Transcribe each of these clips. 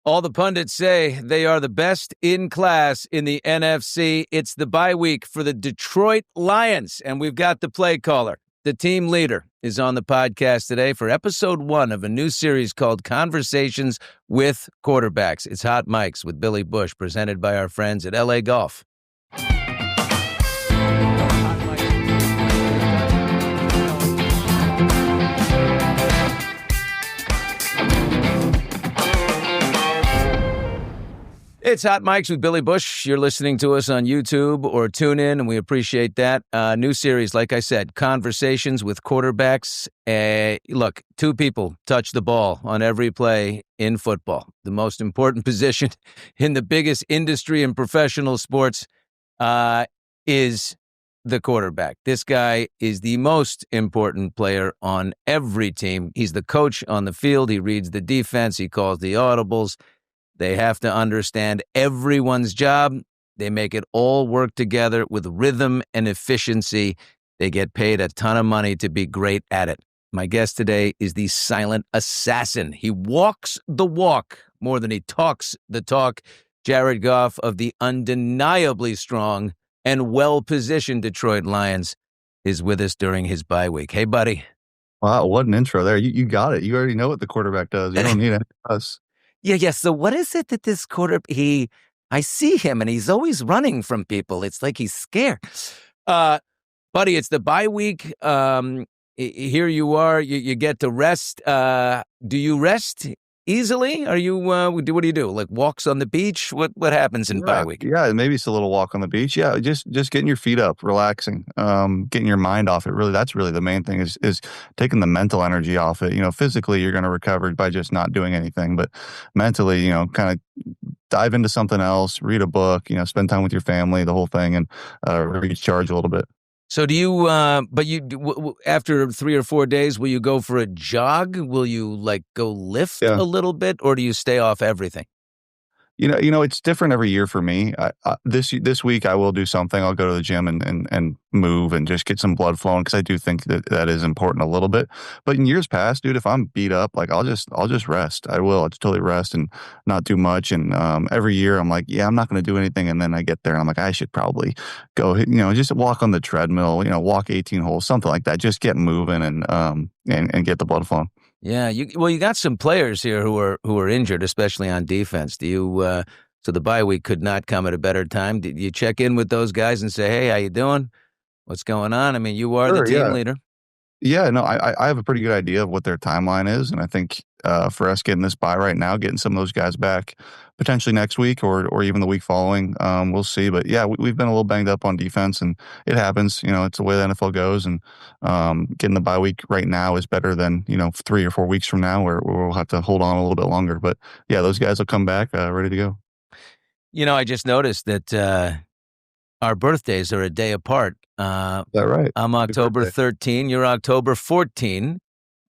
All the pundits say they are the best in class in the NFC. It's the bye week for the Detroit Lions, and we've got the play caller. The team leader is on the podcast today for episode 1 of a new series called Conversations with Quarterbacks. It's Hot Mics with Billy Bush, presented by our friends at LA Goff. It's Hot Mics with Billy Bush. You're listening to us on YouTube or TuneIn, and we appreciate that. New series, like I said, Conversations with Quarterbacks. Look, 2 people touch the ball on every play in football. The most important position in the biggest industry in professional sports is the quarterback. This guy is the most important player on every team. He's the coach on the field. He reads the defense. He calls the audibles. They have to understand everyone's job. They make it all work together with rhythm and efficiency. They get paid a ton of money to be great at it. My guest today is the silent assassin. He walks the walk more than he talks the talk. Jared Goff of the undeniably strong and well-positioned Detroit Lions is with us during his bye week. Hey, buddy. Wow, what an intro there. You got it. You already know what the quarterback does. You don't need any of us. Yeah. So what is it that this I see him and he's always running from people. It's like he's scared. Buddy, it's the bye week. Here you are. You get to rest. Do you rest easily? Are you, what do you do? Like walks on the beach? What happens in bye week? Yeah, maybe it's a little walk on the beach. Yeah, just getting your feet up, relaxing, getting your mind off it. Really, that's really the main thing is taking the mental energy off it. You know, physically you're going to recover by just not doing anything, but mentally, you know, kind of dive into something else, read a book, you know, spend time with your family, the whole thing, and recharge a little bit. So do you, after 3 or 4 days, will you go for a jog? Will you like go lift a little bit, or do you stay off everything? You know, it's different every year for me. This week I will do something. I'll go to the gym and move and just get some blood flowing, because I do think that is important a little bit. But in years past, dude, if I'm beat up, like I'll just rest. I'll just totally rest and not do much. And every year I'm like, yeah, I'm not going to do anything. And then I get there and I'm like, I should probably go, you know, just walk on the treadmill, you know, walk 18 holes, something like that. Just get moving and get the blood flowing. Yeah, you got some players here who are injured, especially on defense. Do you? So the bye week could not come at a better time. Did you check in with those guys and say, "Hey, how you doing? What's going on?" I mean, you are the team leader. Yeah, no, I have a pretty good idea of what their timeline is, and I think for us getting this bye right now, getting some of those guys back potentially next week or even the week following, we'll see. But yeah, we've been a little banged up on defense, and it happens. You know, it's the way the NFL goes, and getting the bye week right now is better than, you know, 3 or 4 weeks from now, where we'll have to hold on a little bit longer. But yeah, those guys will come back ready to go. You know, I just noticed that our birthdays are a day apart. Is that right? I'm October 13. You're October 14.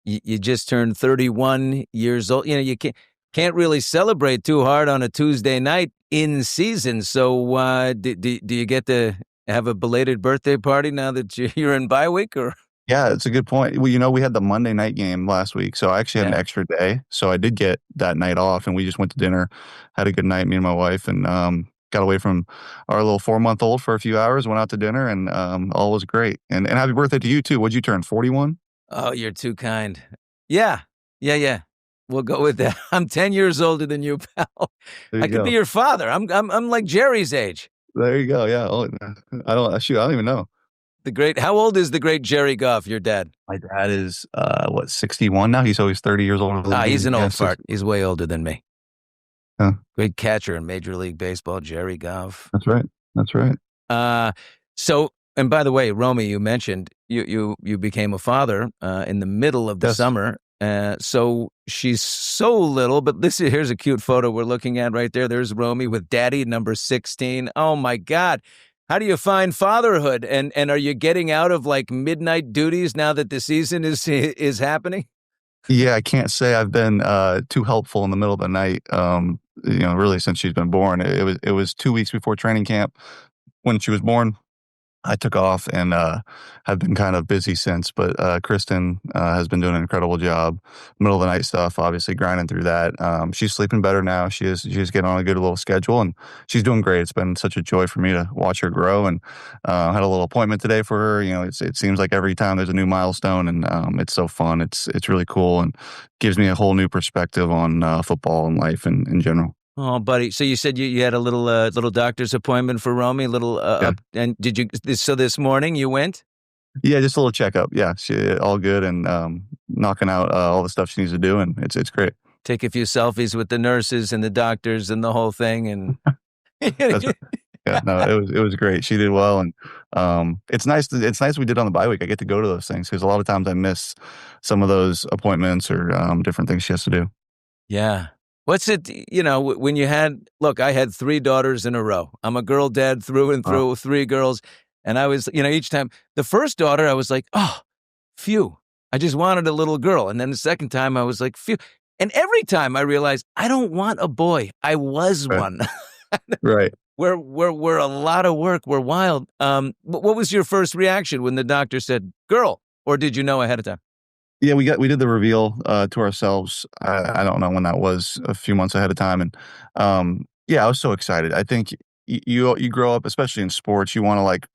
You just turned 31 years old. You know, you can't really celebrate too hard on a Tuesday night in season. So do you get to have a belated birthday party now that you're in bye week? Or yeah, it's a good point. Well, you know, we had the Monday night game last week, so I actually had an extra day. So I did get that night off, and we just went to dinner, had a good night, me and my wife, and got away from our little 4-month-old for a few hours, went out to dinner, and all was great. And happy birthday to you, too. What'd you turn, 41? Oh, you're too kind. Yeah. We'll go with that. I'm 10 years older than you, pal. I could be your father. I'm like Jerry's age. There you go, yeah. Oh, I don't even know. How old is the great Jerry Goff, your dad? My dad is, 61 now? He's always 30 years older than me. He's an old fart. He's way older than me. Huh. Great catcher in Major League Baseball, Jerry Goff. That's right. So, and by the way, Romy, you mentioned you became a father in the middle of the summer. So she's so little, but here's a cute photo we're looking at right there. There's Romy with daddy, number 16. Oh my God. How do you find fatherhood? And are you getting out of like midnight duties now that the season is happening? Yeah, I can't say I've been too helpful in the middle of the night. You know, really since she's been born. It was 2 weeks before training camp when she was born. I took off and have been kind of busy since. But Kristen has been doing an incredible job. Middle of the night stuff, obviously grinding through that. She's sleeping better now. She's getting on a good little schedule, and she's doing great. It's been such a joy for me to watch her grow. And had a little appointment today for her. It seems like every time there's a new milestone, and it's so fun. It's really cool and gives me a whole new perspective on football and life in general. Oh, buddy. So you said you had a little doctor's appointment for Romy, Yeah. up, and did you? So this morning you went? Yeah, just a little checkup. Yeah, she all good and knocking out all the stuff she needs to do, and it's great. Take a few selfies with the nurses and the doctors and the whole thing, and That's right. Yeah, no, it was great. She did well, and it's nice we did on the bye week. I get to go to those things because a lot of times I miss some of those appointments or different things she has to do. yeah. What's it? When you had look, I had 3 daughters in a row. I'm a girl dad through and Wow. through, 3 girls, and I was, each time the first daughter, I was like, oh, phew. I just wanted a little girl, and then the second time, I was like, phew. And every time I realized I don't want a boy. I was Right. one. Right. We're a lot of work. We're wild. What was your first reaction when the doctor said girl, or did you know ahead of time? Yeah, we did the reveal to ourselves. I don't know when that was, a few months ahead of time, and yeah, I was so excited. I think you grow up, especially in sports, you want to like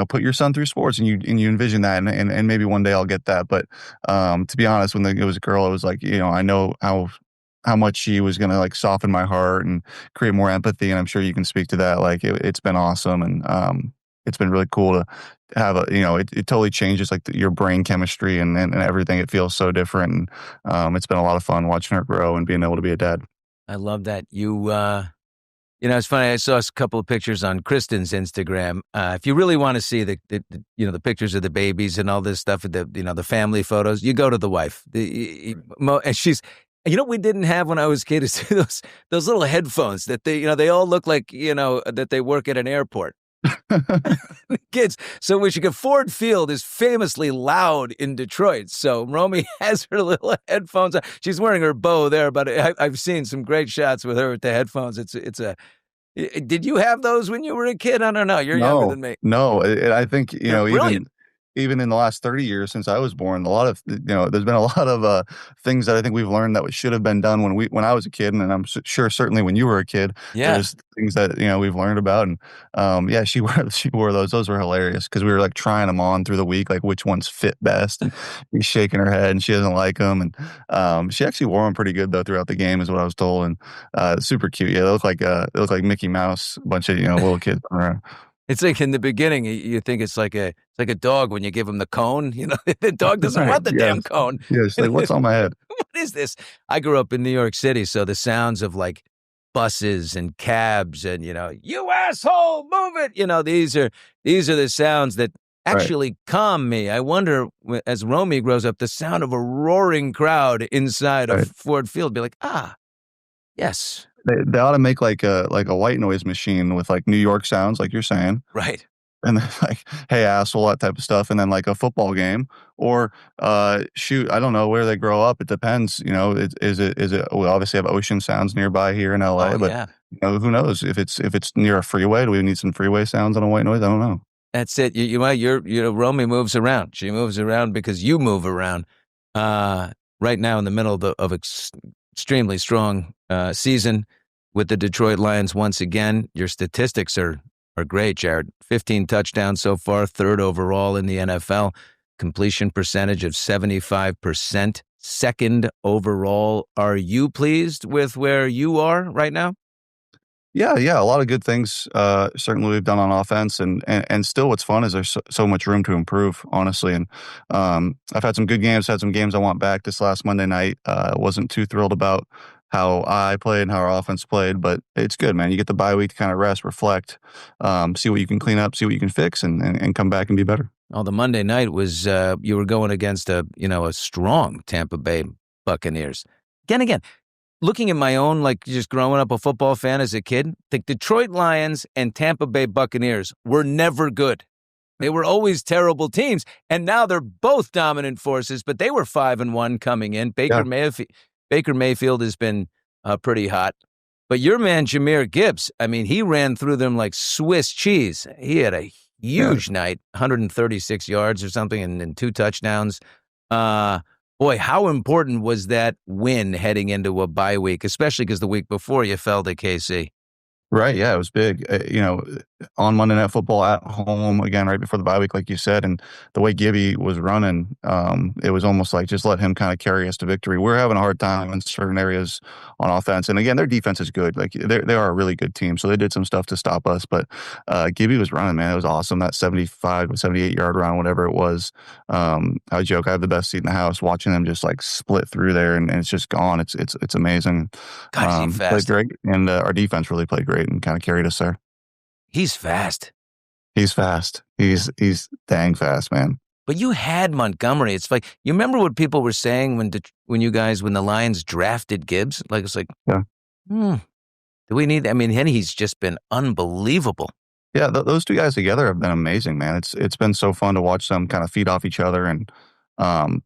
put your son through sports and you envision that and maybe one day I'll get that. But to be honest, when it was a girl, it was like, I know how much she was gonna like soften my heart and create more empathy. And I'm sure you can speak to that. Like it's been awesome and it's been really cool to have it totally changes like your brain chemistry and everything. It feels so different. And it's been a lot of fun watching her grow and being able to be a dad. I love that. It's funny. I saw a couple of pictures on Kristen's Instagram. If you really want to see the pictures of the babies and all this stuff, the family photos, you go to the wife. And she's, we didn't have when I was a kid is those little headphones that they all look like, that they work at an airport. Kids. So when she could, Ford Field is famously loud in Detroit. So Romy has her little headphones on. She's wearing her bow there, but I've seen some great shots with her with the headphones. Did you have those when you were a kid? I don't know. You're younger No, than me. no, I think, They're brilliant. even in the last 30 years since I was born, a lot of, there's been a lot of things that I think we've learned that should have been done when I was a kid, and I'm sure certainly when you were a kid, Yeah. there's things that we've learned about, and yeah, she wore those. Those were hilarious because we were like trying them on through the week, like which ones fit best, and she's shaking her head and she doesn't like them, and she actually wore them pretty good though throughout the game, is what I was told, and super cute. Yeah, they look like Mickey Mouse, a bunch of little kids running around. It's like in the beginning, you think it's like a dog when you give him the cone. The dog doesn't Right, want the yes. damn cone. Yeah, she's like, "What's on my head?" What is this? I grew up in New York City, so the sounds of like buses and cabs and you asshole, move it. These are the sounds that Right, actually calm me. I wonder as Romy grows up, the sound of a roaring crowd inside of right. Ford Field be like, yes, They ought to make like a white noise machine with, like, New York sounds, like you're saying, right. and then, like, "Hey, asshole," that type of stuff, and then, like, a football game or, shoot, I don't know where they grow up, it depends, is it we obviously have ocean sounds nearby here in Oh LA, but, yeah. who knows? If it's near a freeway, do we need some freeway sounds on a white noise? I don't know. That's it. Romy moves around. She moves around because you move around. Right now in the middle of extremely strong season with the Detroit Lions once again. Your statistics are great, Jared. 15 touchdowns so far, 3rd overall in the NFL. Completion percentage of 75%, 2nd overall. Are you pleased with where you are right now? Yeah, yeah, a lot of good things, certainly we've done on offense, and still what's fun is there's so much room to improve, honestly, and, I've had some good games, had some games I want back this last Monday night, wasn't too thrilled about how I played and how our offense played, but it's good, man. You get the bye week to kinda rest, reflect, see what you can clean up, see what you can fix, and come back and be better. Oh, the Monday night was you were going against a strong Tampa Bay Buccaneers. Again, looking at my own, like just growing up a football fan as a kid, the Detroit Lions and Tampa Bay Buccaneers were never good. They were always terrible teams, and now they're both dominant forces. But they were 5-1 coming in. Yeah, Baker Mayfield has been pretty hot. But your man Jahmyr Gibbs, I mean, he ran through them like Swiss cheese. He had a Yeah. huge night, 136 yards or something, and 2 touchdowns. Uh, Boy, how important was that win heading into a bye week, especially because the week before you fell to KC? Right, yeah, it was big. On Monday Night Football at home again right before the bye week, like you said, and the way Gibby was running, it was almost like just let him kind of carry us to victory. We're having a hard time in certain areas on offense, and again, their defense is good. Like they are a really good team, so they did some stuff to stop us. But Gibby was running, man, it was awesome. That 75, 78 yard run, whatever it was. I joke, I have the best seat in the house watching them just like split through there, and it's just gone. It's amazing. God, is he Played fast? great, and our defense really played great and kind of carried us there. He's fast. He's fast. He's dang fast, man. But you had Montgomery. It's like, you remember what people were saying when the Lions drafted Gibbs? Like, it's like, Yeah. do we need? I mean, and he's just been unbelievable. Yeah, those two guys together have been amazing, man. It's been so fun to watch them kind of feed off each other and um,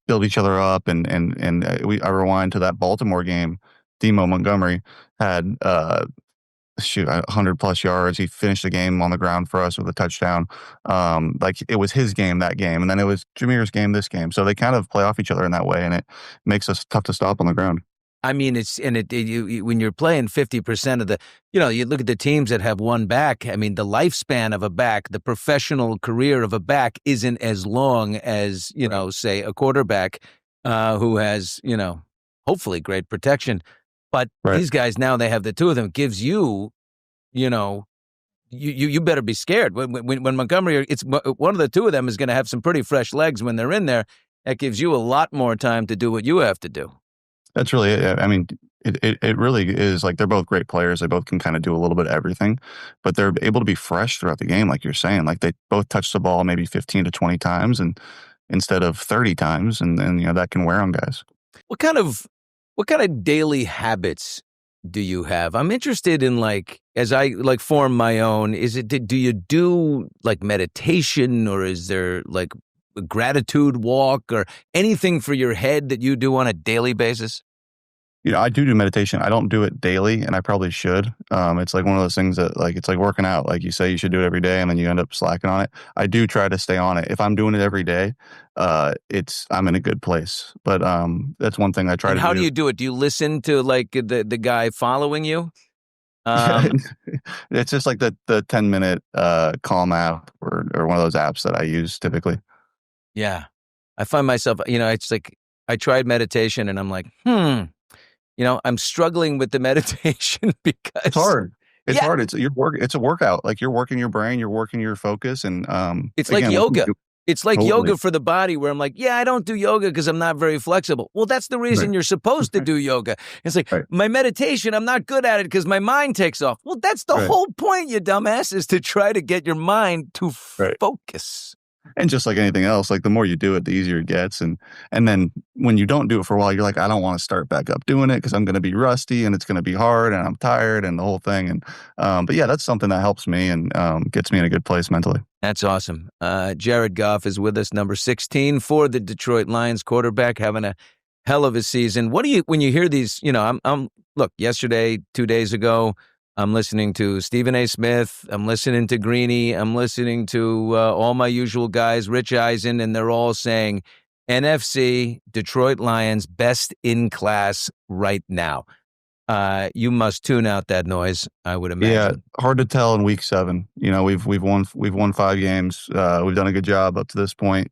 build each other up. I rewind to that Baltimore game. Demo Montgomery had 100 plus yards. He finished the game on the ground for us with a touchdown. Like it was his game that game, and then it was Jameer's game this game. So they kind of play off each other in that way, and it makes us tough to stop on the ground. I mean, when you're playing 50% of you look at the teams that have one back. I mean, the lifespan of a back, the professional career of a back isn't as long as, say a quarterback who has, hopefully great protection. But Right. these guys now, they have the two of them. It gives you, you better be scared. When Montgomery, it's one of the two of them is going to have some pretty fresh legs when they're in there. That gives you a lot more time to do what you have to do. That's really it. I mean, it really is like they're both great players. They both can kind of do a little bit of everything, but they're able to be fresh throughout the game, like you're saying. Like they both touch the ball maybe 15 to 20 times and instead of 30 times, and then that can wear on guys. What kind of daily habits do you have? I'm interested in, like, as I form my own, do you do like meditation, or is there like a gratitude walk or anything for your head that you do on a daily basis? I do meditation. I don't do it daily, and I probably should. It's like one of those things that, like, it's like working out. Like you say, you should do it every day, and then you end up slacking on it. I do try to stay on it. If I'm doing it every day, I'm in a good place. But that's one thing I try And to how do. do you do it? Do you listen to like the guy following you? Yeah, Um, it's just like the 10-minute Calm app or one of those apps that I use typically. yeah, I find myself, it's like I tried meditation and I'm like, I'm struggling with the meditation It's because, hard. It's yeah, hard. It's a workout. Like you're working your brain, you're working your focus, and it's like again, we can yoga. do It's like totally yoga for the body, where I'm like, yeah, I don't do yoga because I'm not very flexible. Well, that's the right, reason you're supposed to do yoga. It's like, right, my meditation, I'm not good at it because my mind takes off. Well, that's the right, whole point, you dumbass, is to try to get your mind to right. focus. And just like anything else, like the more you do it, the easier it gets. And then when you don't do it for a while, you're like, I don't want to start back up doing it because I'm going to be rusty and it's going to be hard and I'm tired and the whole thing. And but yeah, that's something that helps me and gets me in a good place mentally. That's awesome. Jared Goff is with us, number 16 for the Detroit Lions, quarterback, having a hell of a season. What do you, when you hear these, look, yesterday, 2 days ago, I'm listening to Stephen A. Smith, I'm listening to Greeny, I'm listening to all my usual guys, Rich Eisen, and they're all saying NFC, Detroit Lions, best in class right now. You must tune out that noise, I would Yeah, imagine. hard to tell in week 7. We've won 5 games. We've done a good job up to this point.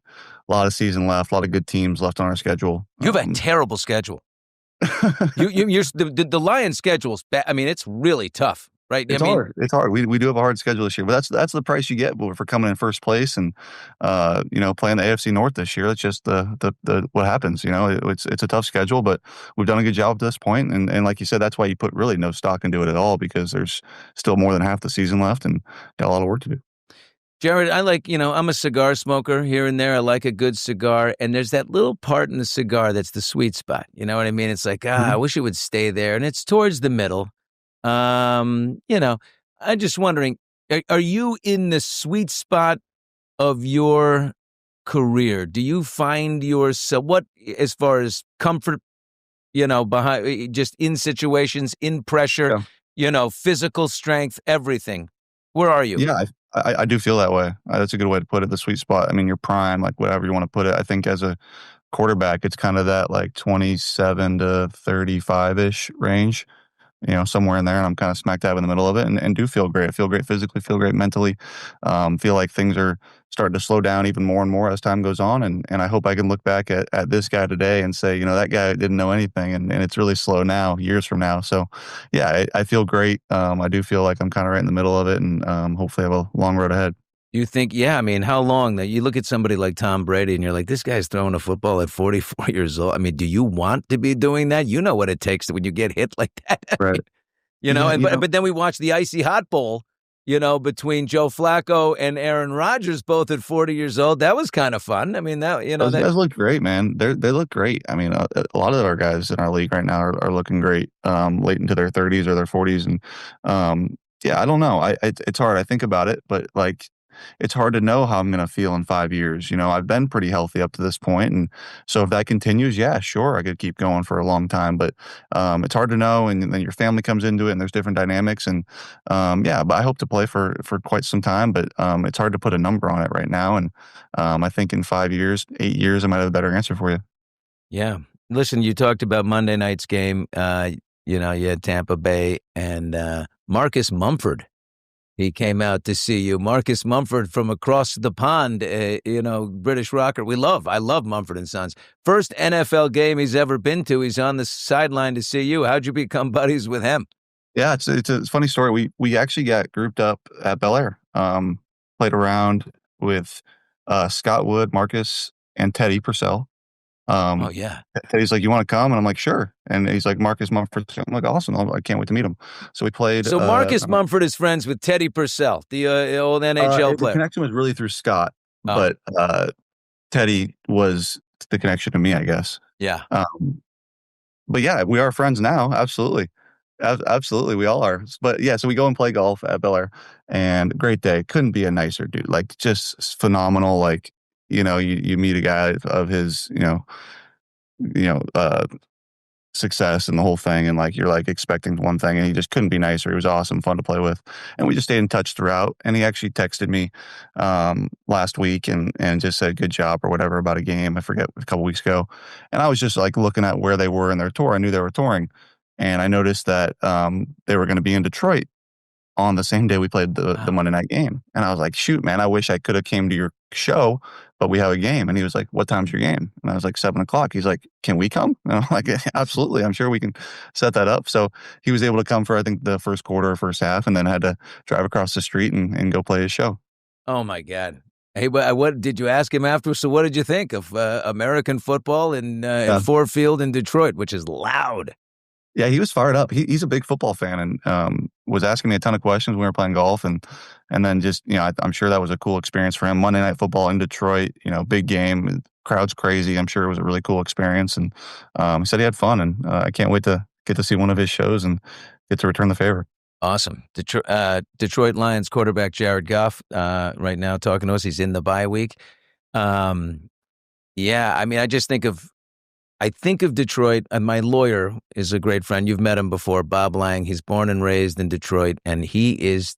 A lot of season left, a lot of good teams left on our schedule. You have a terrible schedule. The Lions schedule's bad. I mean, it's really tough, right? I It's mean, hard. It's hard. We do have a hard schedule this year, but that's the price you get for coming in first place and playing the AFC North this year. That's just the what happens. It's a tough schedule, but we've done a good job at this point. And like you said, that's why you put really no stock into it at all because there's still more than half the season left and got a lot of work to do. Jared, I'm a cigar smoker here and there. I like a good cigar, and there's that little part in the cigar that's the sweet spot. You know what I mean? It's like, I Mhm. wish it would stay there, and it's towards the middle. I'm just wondering, are you in the sweet spot of your career? Do you find yourself, what, as far as comfort, behind, just in situations, in pressure, Yeah. physical strength, everything? Where are you? Yeah, I do feel that way. That's a good way to put it. The sweet spot. I mean, your prime, like whatever you want to put it. I think as a quarterback, it's kind of that like 27 to 35 ish range, somewhere in there. And I'm kind of smack dab in the middle of it and do feel great. I feel great physically, feel great mentally. Feel like things are starting to slow down even more and more as time goes on. And I hope I can look back at this guy today and say, that guy didn't know anything. And it's really slow now, years from now. So, yeah, I feel great. I do feel like I'm kind of right in the middle of it and hopefully have a long road ahead. You think, yeah, I mean, how long that you look at somebody like Tom Brady and you're like, this guy's throwing a football at 44 years old. I mean, do you want to be doing that? You know what it takes when you get hit like that. I Right. mean, Yeah. but then we watch the icy hot bowl, between Joe Flacco and Aaron Rodgers, both at 40 years old. That was kind of fun. I mean, Those that, guys look great, man. They look great. I mean, a lot of our guys in our league right now are looking great, late into their 30s or their 40s, and yeah, I don't know. It's hard. I think about it, but like, it's hard to know how I'm gonna feel in 5 years. I've been pretty healthy up to this point, and so if that continues, yeah, sure, I could keep going for a long time. But it's hard to know, and then your family comes into it, and there's different dynamics, and yeah. But I hope to play for quite some time, but it's hard to put a number on it right now, and I think in 5 years, 8 years, I might have a better answer for you. yeah. Listen, you talked about Monday night's game. You had Tampa Bay and Marcus Mumford. He came out to see you. Marcus Mumford from across the pond, British rocker. I love Mumford and Sons. First NFL game he's ever been to. He's on the sideline to see you. How'd you become buddies with him? Yeah, it's a funny story. We actually got grouped up at Bel Air. Played around with Scott Wood, Marcus, and Teddy Purcell. Oh, Um, yeah. Teddy's like, "You want to come?" And I'm like, "Sure." And he's like, "Marcus Mumford." I'm like, "Awesome! I can't wait to meet him." So we played. So Marcus Mumford is friends with Teddy Purcell, the old NHL The player. connection was really through Scott, Oh, but Teddy was the connection to me, I guess. yeah. Um, but yeah, we are friends now. Absolutely. Absolutely. We all are. But yeah, so we go and play golf at Bel Air and great day. Couldn't be a nicer dude. Like just phenomenal. Like, you meet a guy of his, you know, uh, success and the whole thing. And like, you're like expecting one thing and he just couldn't be nicer. He was awesome, fun to play with. And we just stayed in touch throughout. And he actually texted me, last week and just said, good job or whatever about a game. I forget, a couple weeks ago. And I was just like looking at where they were in their tour. I knew they were touring. And I noticed that, they were going to be in Detroit on the same day we played the Wow. Monday night game. And I was like, shoot, man, I wish I could have came to your show, but we have a game. And he was like, what time's your game? And I was like, 7 o'clock. He's like, can we come? And I'm like, absolutely. I'm sure we can set that up. So he was able to come for, I think, the first quarter or first half, and then had to drive across the street and go play his show. Oh, my God. Hey, what did you ask him afterwards? So what did you think of American football in Yeah. Ford Field in Detroit, which is loud? Yeah, he was fired up. He's a big football fan and was asking me a ton of questions when we were playing golf and then just I'm sure that was a cool experience for him. Monday Night Football in Detroit, big game, crowd's crazy. I'm sure it was a really cool experience and he said he had fun and I can't wait to get to see one of his shows and get to return the favor. Awesome. Detroit Lions quarterback Jared Goff right now talking to us. He's in the bye week. Um, yeah, I mean, I think of Detroit, and my lawyer is a great friend. You've met him before, Bob Lang. He's born and raised in Detroit, and he's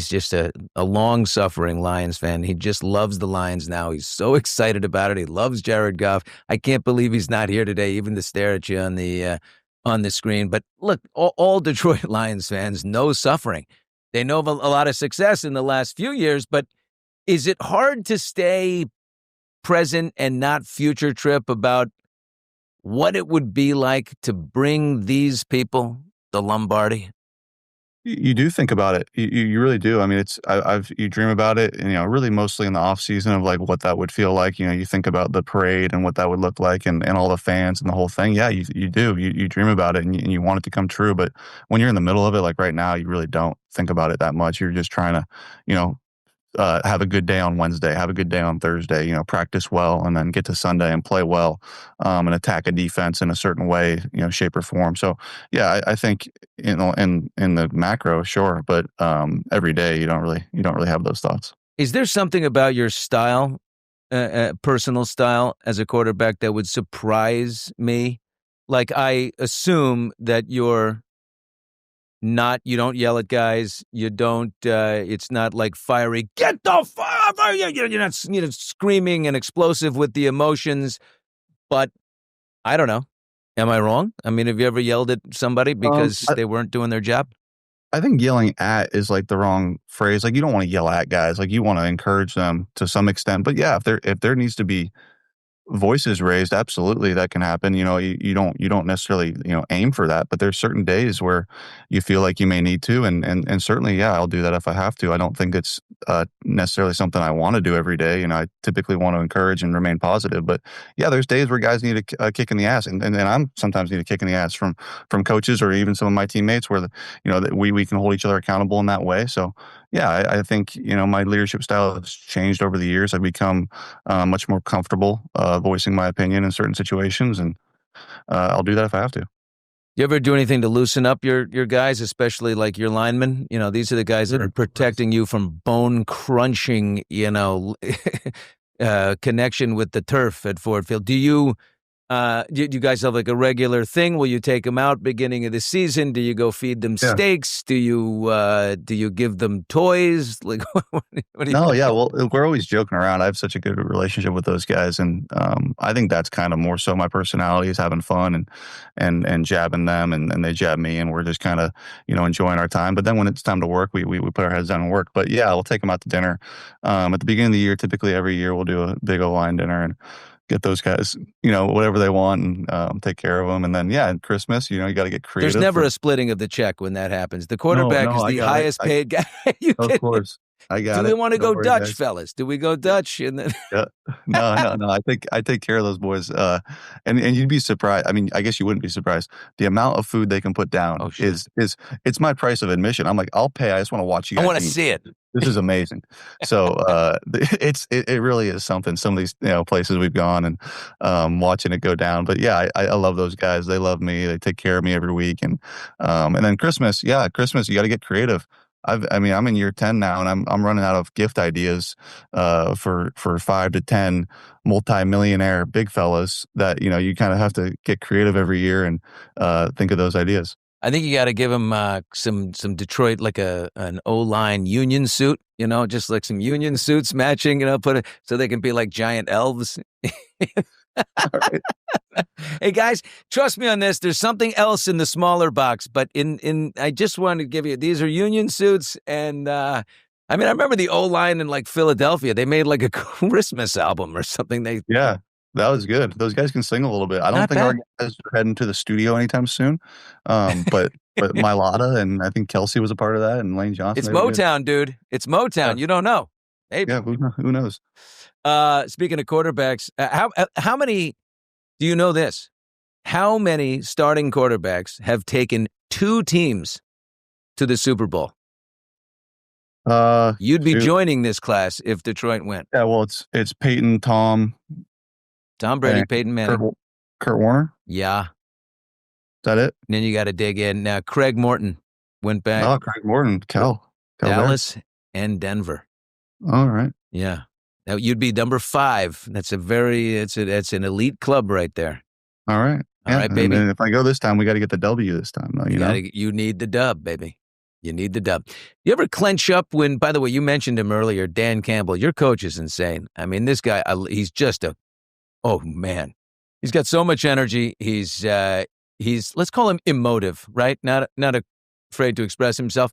just a long-suffering Lions fan. He just loves the Lions now. He's so excited about it. He loves Jared Goff. I can't believe he's not here today, even to stare at you on the screen. But look, all Detroit Lions fans know suffering. They know of a lot of success in the last few years, but is it hard to stay present and not future trip about what it would be like to bring these people the Lombardi? You do think about it. You really do. I mean, you dream about it, and really mostly in the off season of like what that would feel like. You think about the parade and what that would look like, and all the fans and the whole thing. Yeah, you do. You dream about it, and you want it to come true. But when you're in the middle of it, like right now, you really don't think about it that much. You're just trying to, you know, have a good day on Wednesday, have a good day on Thursday, practice well, and then get to Sunday and play well, and attack a defense in a certain way, shape or form. So, yeah, I think in the macro, sure, but every day you don't really have those thoughts. Is there something about your style, personal style as a quarterback that would surprise me? Like I assume that you're you don't yell at guys. You don't, it's not like fiery, get the fuck, you're not, screaming and explosive with the emotions. But I don't know. Am I wrong? I mean, have you ever yelled at somebody because they weren't doing their job? I think yelling at is like the wrong phrase. Like, you don't want to yell at guys. Like, you want to encourage them to some extent. But yeah, if there needs to be voices raised, absolutely, that can happen. You don't necessarily, aim for that, but there's certain days where you feel like you may need to, and certainly, yeah, I'll do that if I have to. I don't think it's necessarily something I want to do every day. I typically want to encourage and remain positive, but yeah, there's days where guys need a kick in the ass, and I'm sometimes need a kick in the ass from coaches or even some of my teammates, where that we can hold each other accountable in that way. So yeah, I think my leadership style has changed over the years. I've become much more comfortable voicing my opinion in certain situations, and I'll do that if I have to. You ever do anything to loosen up your guys, especially like your linemen? These are the guys that are protecting you from bone crunching, connection with the turf at Ford Field. Do you guys have like a regular thing? Will you take them out beginning of the season? Do you go feed them steaks? Do you give them toys? Like, what do you No, think? yeah, well, we're always joking around. I have such a good relationship with those guys, and I think that's kind of more so my personality, is having fun and jabbing them, and they jab me, and we're just kind of enjoying our time. But then when it's time to work, we put our heads down and work. But yeah, we'll take them out to dinner at the beginning of the year. Typically, every year we'll do a big O-line dinner and get those guys, whatever they want, and take care of them. And then, yeah, at Christmas, you got to get creative. There's never a splitting of the check when that happens. The quarterback is the highest paid guy. Of course. I got it. Do we want to go Dutch, guys. fellas? Do we go Dutch? And then Yeah. No. I take care of those boys. And you'd be surprised. I mean, I guess you wouldn't be surprised. The amount of food they can put down is it's my price of admission. I'm like, I'll pay. I just want to watch you guys. I want to see it. This is amazing. So it really is something. Some of these places we've gone and watching it go down. But yeah, I love those guys. They love me. They take care of me every week. And then Christmas, you got to get creative. I'm in year 10 now, and I'm running out of gift ideas for 5 to 10 multi-millionaire big fellas that you kind of have to get creative every year and think of those ideas. I think you got to give them some Detroit, like an O-line union suit, just like some union suits matching, so they can be like giant elves. Right. Hey guys, trust me on this. There's something else in the smaller box, but I just wanted to give you, these are union suits, and I remember the O-line in like Philadelphia. They made like a Christmas album or something. Yeah, that was good. Those guys can sing a little bit. I don't think our guys are heading to the studio anytime soon. But Mylata, and I think Kelsey was a part of that, and Lane Johnson. It's Motown, dude. It's Motown. Yeah. You don't know. Maybe. Yeah, who knows? Speaking of quarterbacks, how many? Do you know this? How many starting quarterbacks have taken two teams to the Super Bowl? You'd be joining this class if Detroit went. Yeah, well, it's Peyton, Tom Brady, Peyton Manning, Kurt Warner. Yeah, is that it? And then you got to dig in. Now, Craig Morton went back. Oh, Craig Morton, Dallas and Denver. All right. Yeah. Now you'd be number 5. That's it's an elite club right there. All right. All right, baby. And if I go this time, we got to get the W this time, though. You need the dub, baby. You need the dub. You ever clench up when? By the way, you mentioned him earlier, Dan Campbell. Your coach is insane. I mean, this guy. He's just oh man, he's got so much energy. He's let's call him emotive, right? Not afraid to express himself.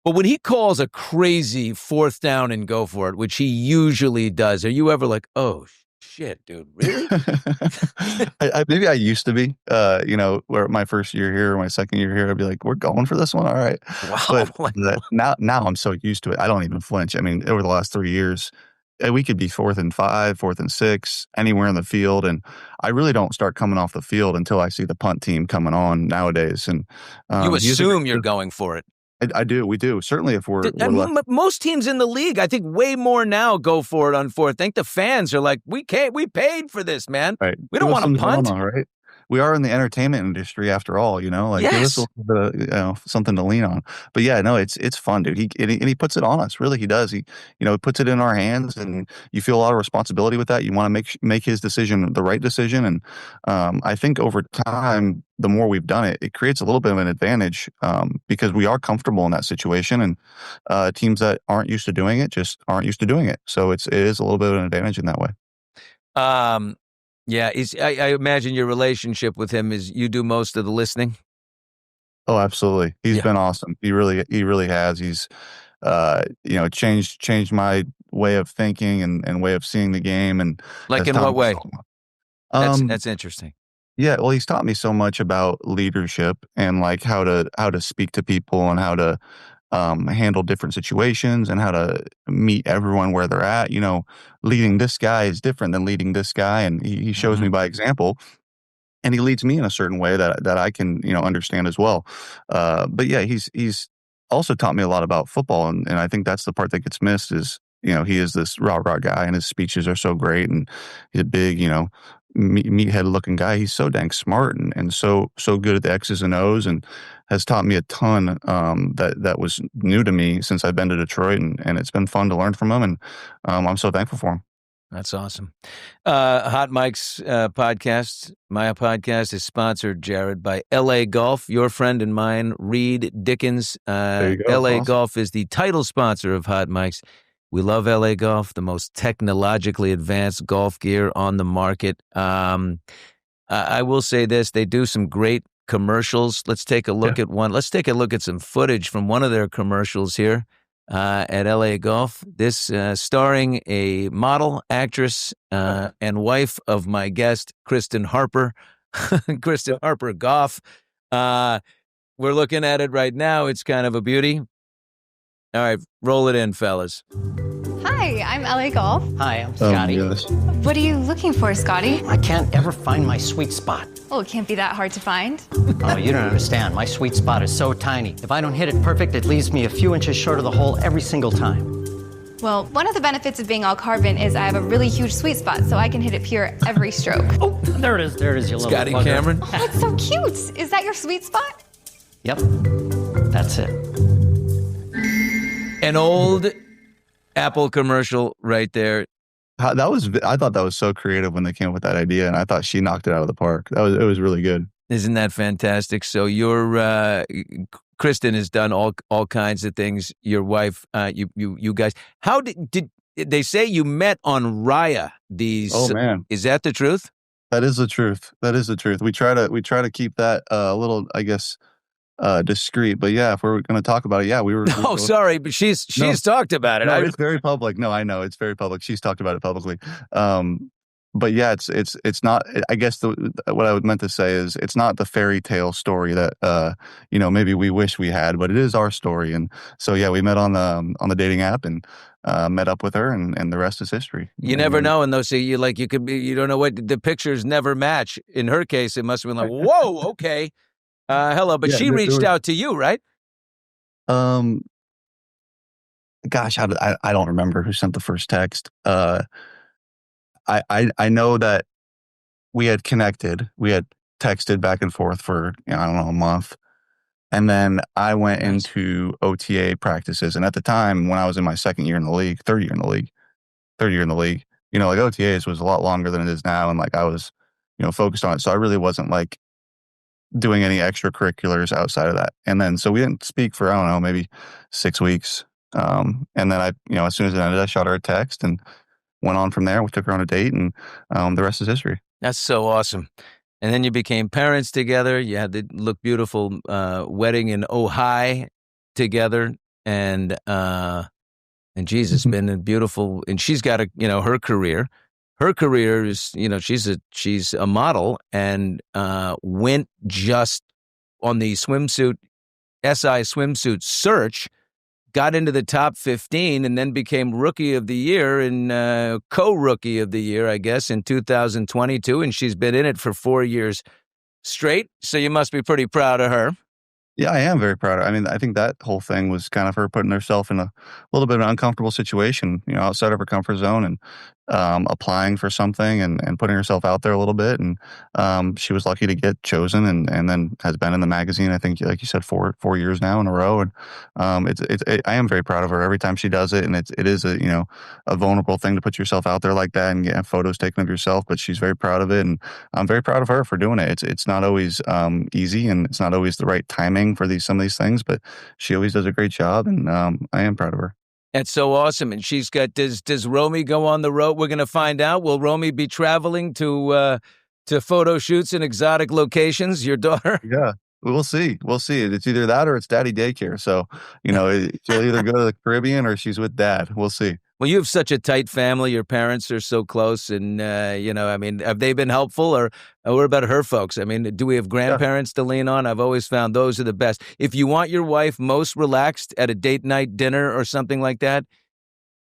But when he calls a crazy 4th down and go for it, which he usually does, are you ever like, oh, shit, dude, really? Maybe I used to be, where my first year here or my second year here, I'd be like, we're going for this one. All right. Wow. But now I'm so used to it. I don't even flinch. I mean, over the last 3 years, we could be 4th and 5, 4th and 6, anywhere in the field. And I really don't start coming off the field until I see the punt team coming on nowadays. And you assume you're going for it. I do. We do. Certainly if we're most teams in the league, I think way more now go for it on 4th. I think the fans are like, we paid for this, man. Right. We don't want to punt. Drama, right? we are in the entertainment industry after all, like give us a Yes. little bit of, something to lean on. But yeah, no, it's fun, dude. And he puts it on us. Really, he does. He, puts it in our hands, and you feel a lot of responsibility with that. You want to make his decision the right decision. And I think over time, the more we've done it, it creates a little bit of an advantage because we are comfortable in that situation, and teams that aren't used to doing it just aren't used to doing it. So it is a little bit of an advantage in that way. Yeah, I imagine your relationship with him is you do most of the listening. Oh, absolutely. He's Yeah. been awesome. He really has. He's, changed my way of thinking and way of seeing the game, and Like has in taught what me so way? much. That's Um, that's interesting. yeah, well, he's taught me so much about leadership and like how to speak to people and how to handle different situations and how to meet everyone where they're at. Leading this guy is different than leading this guy, and he shows Hmm. me by example, and he leads me in a certain way that I can understand as well. But yeah, he's also taught me a lot about football, and I think that's the part that gets missed is he is this rah guy, and his speeches are so great, and he's a big meathead looking guy. He's so dang smart and so good at the X's and O's, and has taught me a ton that was new to me since I've been to Detroit, and it's been fun to learn from him, and I'm so thankful for him. That's awesome. Hot Mike's podcast, my podcast, is sponsored, Jared, by LA Golf, your friend and mine, Reed Dickens. There you go. LA Awesome. Golf is the title sponsor of Hot Mike's. We love LA Golf, the most technologically advanced golf gear on the market. I will say this, they do some great commercials. Let's take a Yeah. look at one. Let's take a look at some footage from one of their commercials here at LA Golf. This starring a model, actress, and wife of my guest, Kristen Harper. Kristen Harper Goff. We're looking at it right now. It's kind of a beauty. All right, roll it in, fellas. Hi, I'm LA Golf. Hi, I'm Scotty. Yes. What are you looking for, Scotty? I can't ever find my sweet spot. Oh, it can't be that hard to find. Oh, you don't understand. My sweet spot is so tiny. If I don't hit it perfect, it leaves me a few inches short of the hole every single time. Well, one of the benefits of being all carbon is I have a really huge sweet spot, so I can hit it pure every stroke. Oh, there it is. There it is, you little Scotty bugger. Cameron. Oh, it's so cute. Is that your sweet spot? Yep, that's it. An old Apple commercial right there. I thought that was so creative when they came up with that idea, and I thought she knocked it out of the park. It was really good. Isn't that fantastic? So Kristen has done all kinds of things. Your wife, you guys. How did they say you met on Raya? Oh man, Is that the truth? that is the truth. That is the truth. We try to keep that a little, I guess, discreet. But yeah, if we're going to talk about it, yeah, we were. Oh, sorry, but she's talked about it. No, it's very public. No, I know it's very public. She's talked about it publicly. But yeah, it's not. I guess what I meant to say is it's not the fairy tale story that maybe we wish we had, but it is our story. And so yeah, we met on the dating app and met up with her, and the rest is history. You never know, and though, so you could be, you don't know what the pictures never match. In her case, it must have been like, whoa, okay, hello, but Yeah, she reached out to you, right? Um, gosh, I don't remember who sent the first text. I know that we had connected. We had texted back and forth for I don't know, a month, and then I went Nice. into OTA practices. And at the time, when I was in my second year in the league, third year in the league, like OTAs was a lot longer than it is now, and like I was, focused on it. So I really wasn't like doing any extracurriculars outside of that. And then so we didn't speak for I don't know, maybe 6 weeks. And then as soon as it ended, I shot her a text and went on from there. We took her on a date, and the rest is history. That's so awesome. And then you became parents together. You had the look beautiful wedding in Ojai together, and Jesus, been a beautiful. And she's got her career. Her career is she's a model, and went just on the SI swimsuit search. Got into the top 15 and then became Rookie of the Year and co-Rookie of the Year, I guess, in 2022. And she's been in it for 4 years straight. So you must be pretty proud of her. Yeah, I am very proud of her. I mean, I think that whole thing was kind of her putting herself in a little bit of an uncomfortable situation, outside of her comfort zone, and applying for something and putting herself out there a little bit. And she was lucky to get chosen and then has been in the magazine, I think, like you said, 4 years now in a row. And I am very proud of her every time she does it. And it is a vulnerable thing to put yourself out there like that and get photos taken of yourself, but she's very proud of it. And I'm very proud of her for doing it. It's not always easy, and it's not always the right timing for some of these things, but she always does a great job. And I am proud of her. That's so awesome. And she's got, does Romy go on the road? We're going to find out. Will Romy be traveling to photo shoots in exotic locations, your daughter? Yeah, we'll see. We'll see. It's either that or it's daddy daycare. So, she'll either go to the Caribbean or she's with dad. We'll see. Well, you have such a tight family. Your parents are so close. And, have they been helpful? Or what about her folks? I mean, do we have grandparents to lean on? I've always found those are the best. If you want your wife most relaxed at a date night dinner or something like that,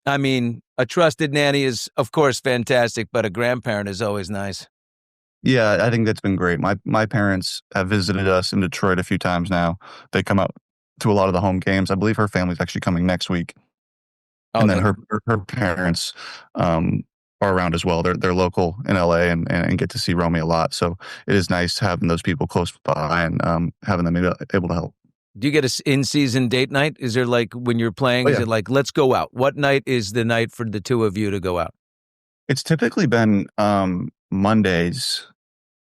I mean, a trusted nanny is, of course, fantastic, but a grandparent is always nice. Yeah, I think that's been great. My parents have visited us in Detroit a few times now. They come out to a lot of the home games. I believe her family's actually coming next week. And then her parents are around as well. They're local in LA and get to see Romy a lot. So it is nice having those people close by and having them able to help. Do you get a in-season date night? Is there like when you're playing, is it like, let's go out? What night is the night for the two of you to go out? It's typically been Mondays,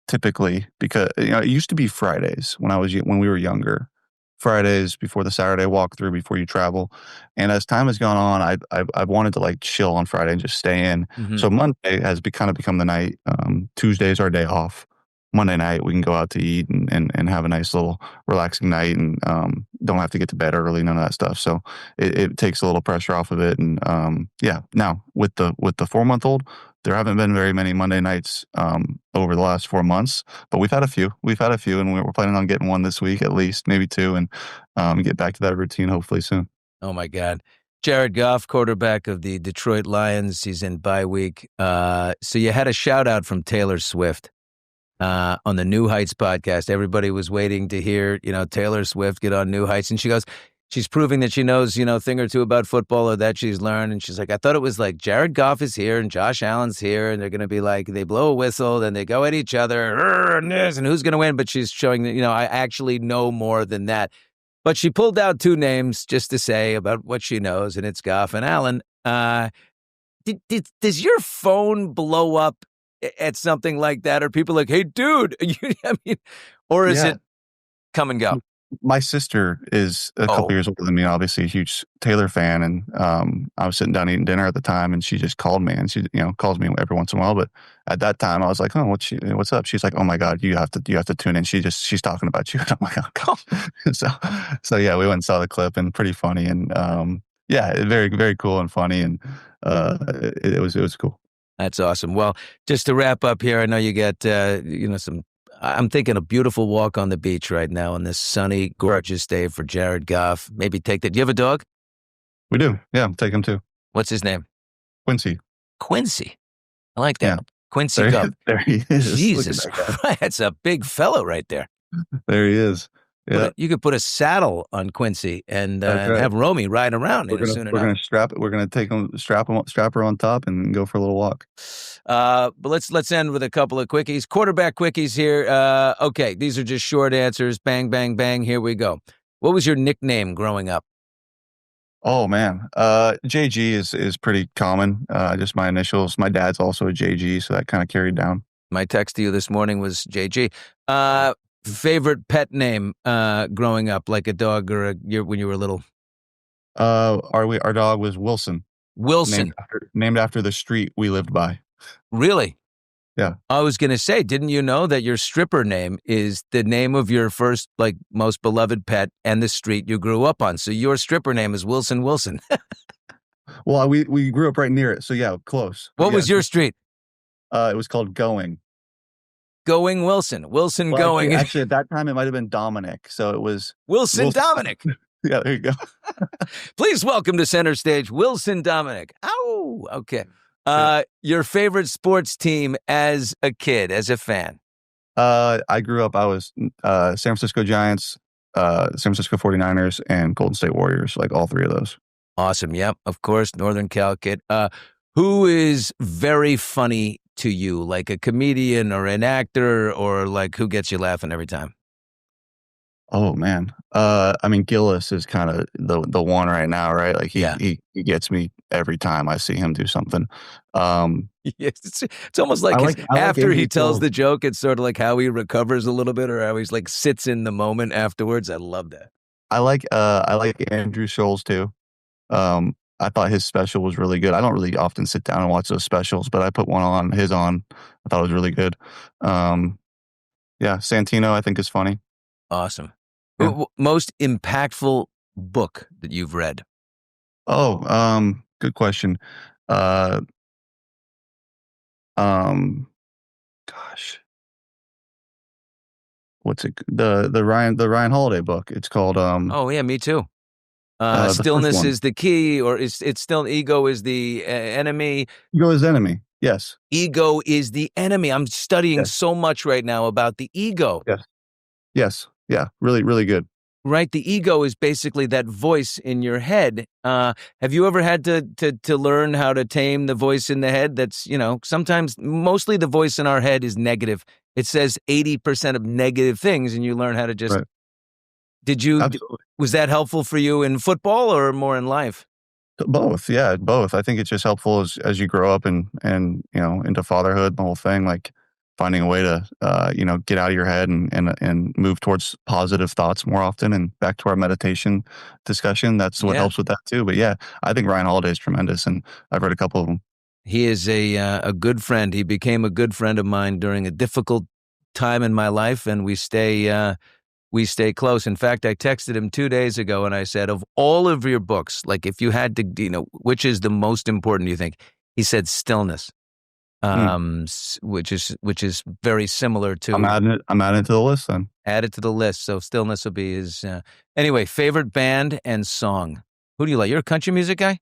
typically, because it used to be Fridays when we were younger. Fridays before the Saturday walkthrough before you travel. And as time has gone on, I've wanted to like chill on Friday and just stay in. Mm-hmm. So Monday has kind of become the night. Tuesday's our day off. Monday night we can go out to eat and have a nice little relaxing night and don't have to get to bed early, none of that stuff. So it takes a little pressure off of it. And now with the 4-month-old, there haven't been very many Monday nights over the last 4 months, but we've had a few, and we're planning on getting one this week at least, maybe two, and get back to that routine hopefully soon. Oh my God. Jared Goff, quarterback of the Detroit Lions. He's in bye week. So you had a shout out from Taylor Swift on the New Heights podcast. Everybody was waiting to hear, Taylor Swift get on New Heights, and she goes, she's proving that she knows, a thing or two about football or that she's learned. And she's like, I thought it was like Jared Goff is here and Josh Allen's here. And they're going to be like, they blow a whistle, then they go at each other and who's going to win? But she's showing that, I actually know more than that. But she pulled out two names just to say about what she knows. And it's Goff and Allen. Does your phone blow up at something like that? Are people like, hey, dude, or is it come and go? My sister is a couple years older than me, obviously a huge Taylor fan. And I was sitting down eating dinner at the time and she just called me and she, calls me every once in a while. But at that time I was like, oh, what's up? She's like, oh my God, you have to tune in. She's talking about you. And I'm like, oh God. So yeah, we went and saw the clip and pretty funny. And very, very cool and funny. And it was cool. That's awesome. Well, just to wrap up here, I know you got, I'm thinking a beautiful walk on the beach right now on this sunny, gorgeous day for Jared Goff. Maybe take that. Do you have a dog? We do. Yeah, take him too. What's his name? Quincy. Quincy. I like that. Yeah. Quincy there, Goff. There he is. Jesus Christ. That's a big fellow right there. There he is. Yeah. You could put a saddle on Quincy and have Romy ride around. We're going to strap it. We're going to take him, strap her on top, and go for a little walk. But let's end with a couple of quickies. Quarterback quickies here. Okay, these are just short answers. Bang, bang, bang. Here we go. What was your nickname growing up? Oh man, JG is pretty common. Just my initials. My dad's also a JG, so that kind of carried down. My text to you this morning was JG. Favorite pet name growing up, like a dog or when you were little? Our dog was Wilson. Wilson, named after the street we lived by. Really? Yeah. I was gonna say, didn't you know that your stripper name is the name of your first, most beloved pet and the street you grew up on? So your stripper name is Wilson Wilson. Well, we grew up right near it, so yeah, close. What was your street? It was called Going. Going Wilson. Wilson Going. Actually, at that time, it might have been Dominic. So it was Wilson Dominic. Yeah, there you go. Please welcome to center stage, Wilson Dominic. Ow. Okay. Your favorite sports team as a kid, as a fan? I grew up, I was San Francisco Giants, San Francisco 49ers, and Golden State Warriors, like all three of those. Awesome. Yep. Of course. Northern Cal kid. Who is very funny to you, like a comedian or an actor, or like who gets you laughing every time? Oh man. I mean, Gillis is kind of the one right now, right? Like Yeah. he gets me every time I see him do something. Um, Yes, it's almost like I like after Andrew he tells Schulz. the joke, it's sort of like how he recovers a little bit, or how he's like sits in the moment afterwards. I love that. I like Andrew Schulz too. I thought his special was really good. I don't really often sit down and watch those specials, but I put one on his on. I thought it was really good. Um, yeah, Santino I think is funny. Awesome. Yeah. Most impactful book that you've read? Oh, good question. Uh, um, gosh, what's it? The Ryan Holiday book. It's called Oh yeah, me too. the first Stillness one. is the key, or it's still ego is the enemy. Ego is enemy. Yes. Ego is the enemy. I'm studying Yes. so much right now about the ego. Yes. Yes. Yeah. Really, really good. Right, the ego is basically that voice in your head. Have you ever had to learn how to tame the voice in the head? That's sometimes mostly the voice in our head is negative. It says 80% of negative things, and you learn how to just. Right. Did you? Absolutely. Was that helpful for you in football or more in life? Both, yeah, both. I think it's just helpful as you grow up and into fatherhood, the whole thing, like finding a way to get out of your head and move towards positive thoughts more often. And back to our meditation discussion, that's what Yeah. helps with that too. But yeah, I think Ryan Holiday is tremendous, and I've read a couple of them. He is a good friend. He became a good friend of mine during a difficult time in my life, and we stay close. In fact, I texted him 2 days ago and I said, of all of your books, like if you had to, which is the most important, you think? He said Stillness, Mm. which is very similar I'm to adding it. I'm adding it to the list then. add it to the list. So Stillness will be his, anyway, favorite band and song. Who do you like? You're a country music guy?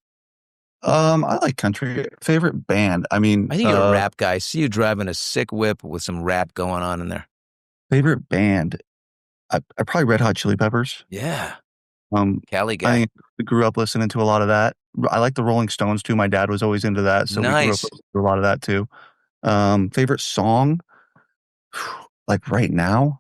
I like country. Favorite band. I mean, I think you're a rap guy. I see you driving a sick whip with some rap going on in there. favorite band. I probably Red Hot Chili Peppers. Yeah. Cali I guy. grew up listening to a lot of that. I like the Rolling Stones too. My dad was always into that, so we grew up Nice. listening to a lot of that too. Favorite song, like right now.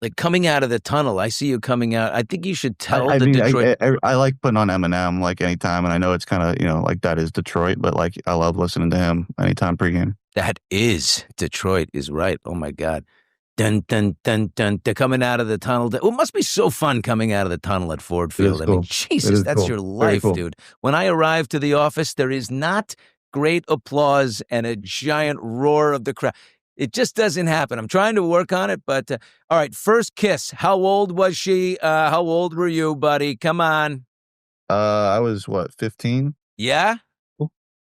Like coming out of the tunnel. I see you coming out. I think you should tell I the mean, Detroit. I like putting on Eminem like anytime, and I know it's kind of like that is Detroit, but like I love listening to him anytime pregame. That is Detroit is right. Oh my God. Dun, dun, dun, dun. They're coming out of the tunnel. It must be so fun coming out of the tunnel at Ford It is Field. I mean, cool. Jesus, It is that's cool. your Very life, cool. dude. When I arrive to the office, there is not great applause and a giant roar of the crowd. It just doesn't happen. I'm trying to work on it, but all right. First kiss. How old was she? How old were you, buddy? Come on. I was what 15. Yeah?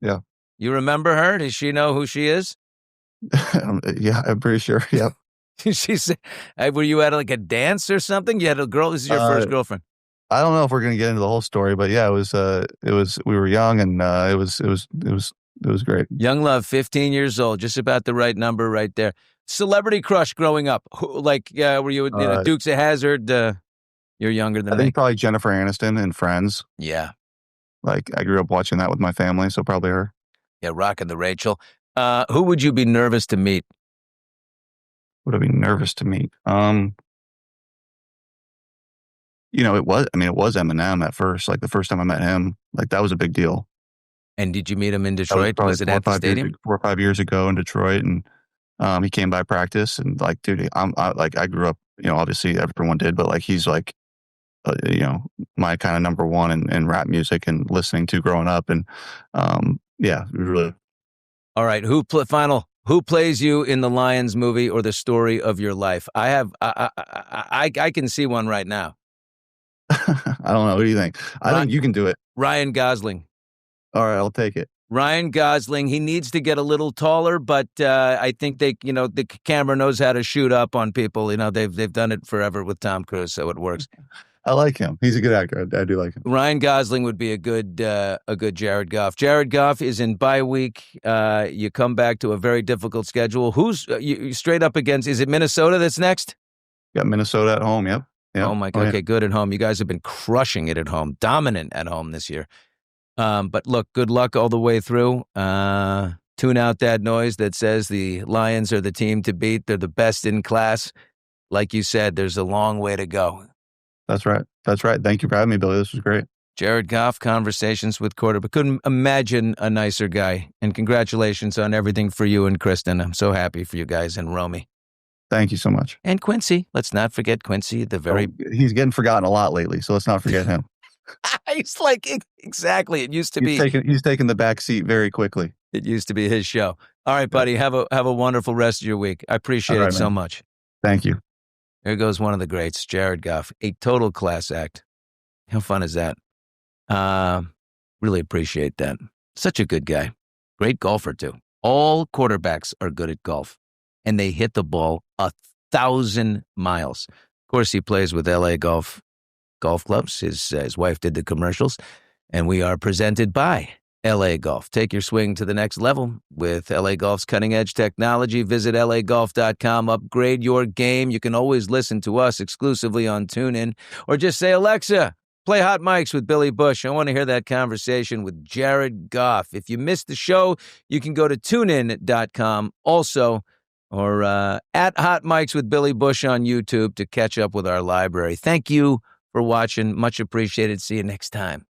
Yeah, You remember her? Does she know who she is? yeah, I'm pretty sure. Yeah. She said, were you at like a dance or something? You had a girl. This is your first girlfriend. I don't know if we're gonna get into the whole story, but yeah, it was we were young and it was great. Young love, 15 years old, just about the right number right there. Celebrity crush growing up. Like, were you, Dukes of Hazzard? You're younger than I me. think probably Jennifer Aniston and Friends. Yeah. Like I grew up watching that with my family, so probably her. Yeah, rocking the Rachel. Who would you be nervous to meet? Would I be nervous to meet? It was Eminem at first. Like the first time I met him, like that was a big deal. And did you meet him in That was Detroit? probably Was it at the stadium? 4 or 5 years ago in Detroit, and he came by practice, and like, dude, I grew up, obviously everyone did, but like he's like, my kind of number one in rap music and listening to growing up, and yeah, really. All right. Who plays you in the Lions movie or the story of your life? I can see one right now. I don't know. What do you think? I think you can do it. Ryan Gosling. All right, I'll take it. Ryan Gosling, he needs to get a little taller, but I think the camera knows how to shoot up on people. They've done it forever with Tom Cruise, so it works. I like him. He's a good actor. I do like him. Ryan Gosling would be a good Jared Goff. Jared Goff is in bye week. You come back to a very difficult schedule. Who's you straight up against? Is it Minnesota that's next? Got Minnesota at home. Yep. Oh my God. Okay, good at home. You guys have been crushing it at home, dominant at home this year. But look, good luck all the way through. Tune out that noise that says the Lions are the team to beat. They're the best in class. Like you said, there's a long way to go. That's right. That's right. Thank you for having me, Billy. This was great. Jared Goff, Conversations with Quarterback. Couldn't imagine a nicer guy. And congratulations on everything for you and Kristen. I'm so happy for you guys and Romy. Thank you so much. And Quincy. Let's not forget Quincy, He's getting forgotten a lot lately, so let's not forget him. He's like, exactly. It used to be. He's taking the back seat very quickly. It used to be his show. All right, buddy. Have a wonderful rest of your week. I appreciate it so much. Thank you. There goes one of the greats, Jared Goff. A total class act. How fun is that? Really appreciate that. Such a good guy. Great golfer, too. All quarterbacks are good at golf, and they hit the ball 1,000 miles. Of course, he plays with LA Golf Clubs. His wife did the commercials, and we are presented by LA Golf. Take your swing to the next level with LA Golf's cutting-edge technology. Visit lagolf.com. Upgrade your game. You can always listen to us exclusively on TuneIn, or just say, Alexa, play Hot Mics with Billy Bush. I want to hear that conversation with Jared Goff. If you missed the show, you can go to tunein.com also, or at Hot Mics with Billy Bush on YouTube to catch up with our library. Thank you for watching. Much appreciated. See you next time.